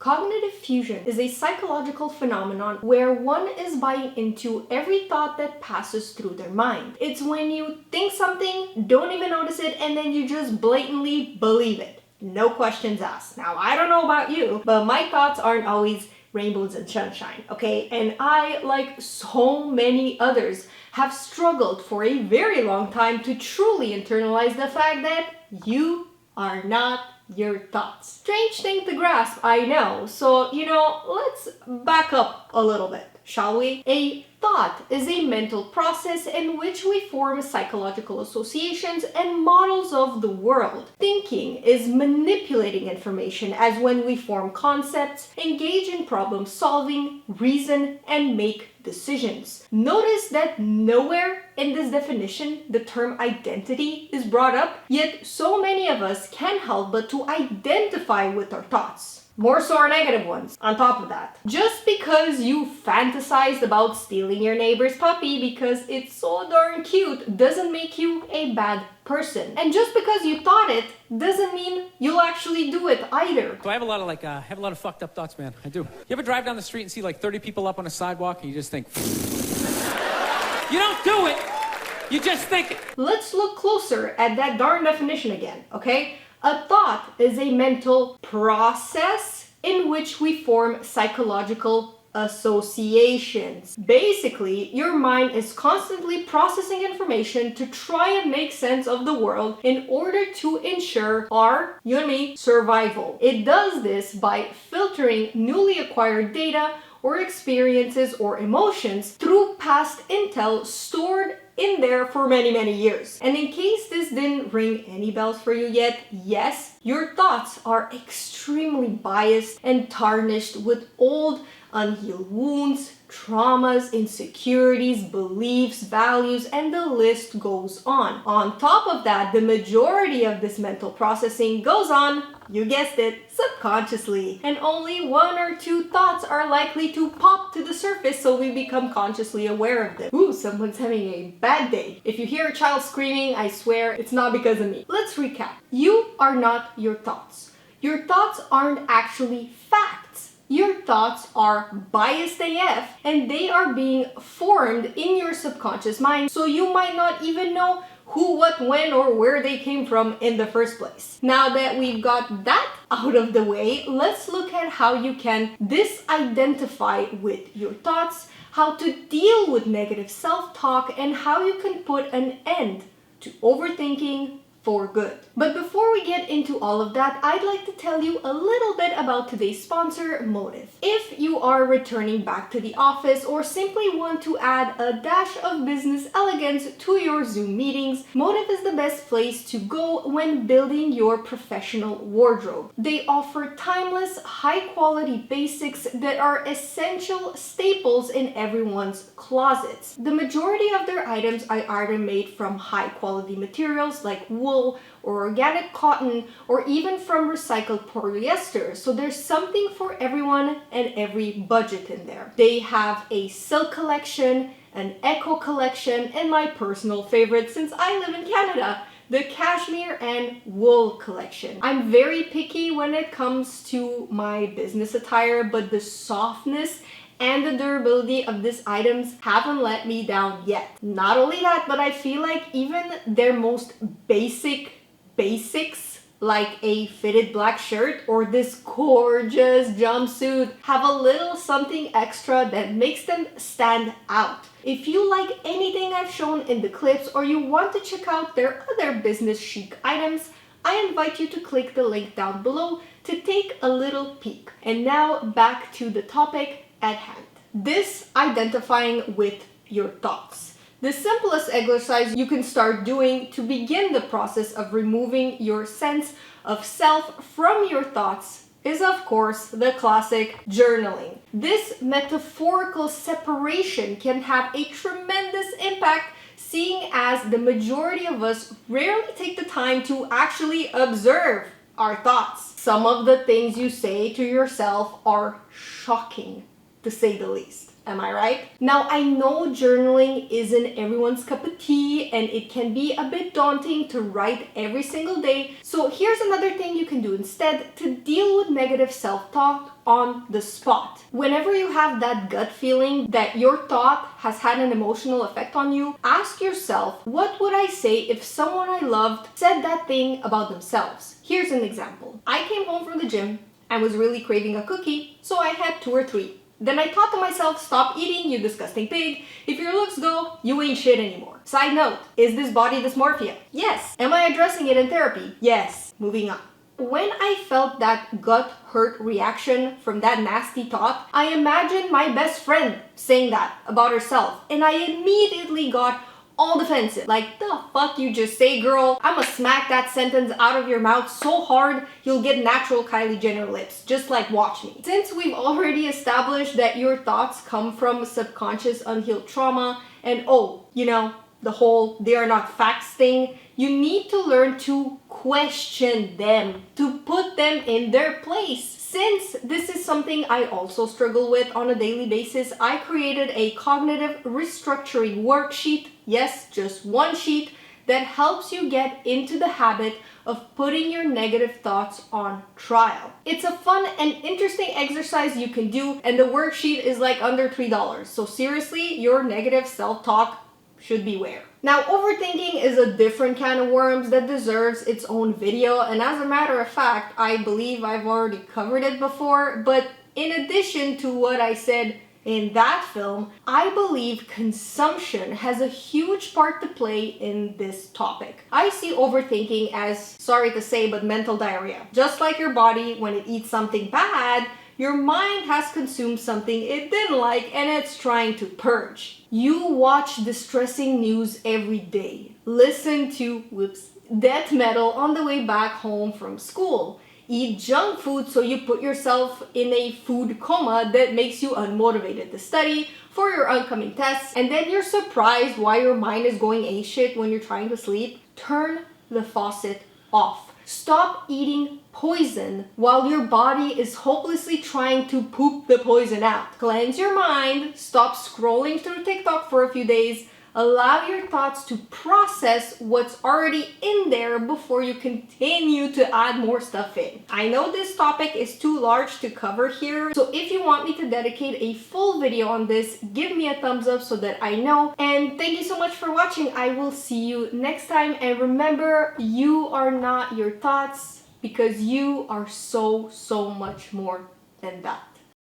Cognitive fusion is a psychological phenomenon where one is buying into every thought that passes through their mind. It's when you think something, don't even notice it, and then you just blatantly believe it. No questions asked. Now, I don't know about you, but my thoughts aren't always rainbows and sunshine, okay? And I, like so many others, have struggled for a very long time to truly internalize the fact that you are not your thoughts. Strange thing to grasp, I know. So, let's back up a little bit, shall we? A thought is a mental process in which we form psychological associations and models of the world. Thinking is manipulating information, as when we form concepts, engage in problem solving, reason, and make decisions. Notice that nowhere in this definition the term identity is brought up, yet so many of us can't help but to identify with our thoughts. More so our negative ones, on top of that. Just because you fantasized about stealing your neighbor's puppy because it's so darn cute doesn't make you a bad person. And just because you thought it doesn't mean you'll actually do it either. So I have a lot of fucked up thoughts, man. I do. You ever drive down the street and see like 30 people up on a sidewalk and you just think, you don't do it, you just think it. Let's look closer at that darn definition again, okay? A thought is a mental process in which we form psychological associations. Basically, your mind is constantly processing information to try and make sense of the world in order to ensure our, you and me, survival. It does this by filtering newly acquired data or experiences or emotions through past intel stored in there for many, many years. And in case this didn't ring any bells for you yet, yes, your thoughts are extremely biased and tarnished with old, unhealed wounds, traumas, insecurities, beliefs, values, and the list goes on. On top of that, the majority of this mental processing goes on, you guessed it, subconsciously. And only one or two thoughts are likely to pop to the surface so we become consciously aware of them. Ooh, someone's having a bad day. If you hear a child screaming, I swear it's not because of me. Let's recap. You are not your thoughts. Your thoughts aren't actually facts. Your thoughts are biased AF and they are being formed in your subconscious mind, so you might not even know who, what, when, or where they came from in the first place. Now that we've got that out of the way, let's look at how you can disidentify with your thoughts, how to deal with negative self-talk, and how you can put an end to overthinking for good. But before we get into all of that, I'd like to tell you a little bit about today's sponsor, Motive. If you are returning back to the office or simply want to add a dash of business elegance to your Zoom meetings, Motive is the best place to go when building your professional wardrobe. They offer timeless, high-quality basics that are essential staples in everyone's closets. The majority of their items are either made from high-quality materials like wool or organic cotton, or even from recycled polyester. So there's something for everyone and every budget in there. They have a silk collection, an eco collection, and my personal favorite since I live in Canada, the cashmere and wool collection. I'm very picky when it comes to my business attire, but the softness and the durability of these items haven't let me down yet. Not only that, but I feel like even their most basics, like a fitted black shirt or this gorgeous jumpsuit, have a little something extra that makes them stand out. If you like anything I've shown in the clips or you want to check out their other business chic items, I invite you to click the link down below to take a little peek. And now back to the topic at hand. Disidentifying with your thoughts. The simplest exercise you can start doing to begin the process of removing your sense of self from your thoughts is, of course, the classic journaling. This metaphorical separation can have a tremendous impact, seeing as the majority of us rarely take the time to actually observe our thoughts. Some of the things you say to yourself are shocking, to say the least. Am I right? Now, I know journaling isn't everyone's cup of tea and it can be a bit daunting to write every single day. So here's another thing you can do instead to deal with negative self-talk on the spot. Whenever you have that gut feeling that your thought has had an emotional effect on you, ask yourself, what would I say if someone I loved said that thing about themselves? Here's an example. I came home from the gym and was really craving a cookie, so I had 2 or 3. Then I thought to myself, stop eating, you disgusting pig. If your looks go, you ain't shit anymore. Side note, is this body dysmorphia? Yes. Am I addressing it in therapy? Yes. Moving on. When I felt that gut hurt reaction from that nasty thought, I imagined my best friend saying that about herself, and I immediately got all defensive. Like, the fuck you just say, girl? I'ma smack that sentence out of your mouth so hard you'll get natural Kylie Jenner lips. Just like, watch me. Since we've already established that your thoughts come from subconscious unhealed trauma, and the whole they are not facts thing, you need to learn to question them, to put them in their place. Since this is something I also struggle with on a daily basis, I created a cognitive restructuring worksheet, yes, just one sheet, that helps you get into the habit of putting your negative thoughts on trial. It's a fun and interesting exercise you can do, and the worksheet is like under $3. So seriously, your negative self-talk should beware. Now, overthinking is a different can of worms that deserves its own video, and as a matter of fact, I believe I've already covered it before, but in addition to what I said in that film, I believe consumption has a huge part to play in this topic. I see overthinking as, sorry to say, but mental diarrhea. Just like your body, when it eats something bad, your mind has consumed something it didn't like and it's trying to purge. You watch distressing news every day. Listen to, death metal on the way back home from school. Eat junk food so you put yourself in a food coma that makes you unmotivated to study for your upcoming tests, and then you're surprised why your mind is going apeshit when you're trying to sleep. Turn the faucet off. Stop eating poison while your body is hopelessly trying to poop the poison out. Cleanse your mind, stop scrolling through TikTok for a few days, allow your thoughts to process what's already in there before you continue to add more stuff in. I know this topic is too large to cover here, so if you want me to dedicate a full video on this, give me a thumbs up so that I know. And thank you so much for watching. I will see you next time. And remember, you are not your thoughts, because you are so much more than that.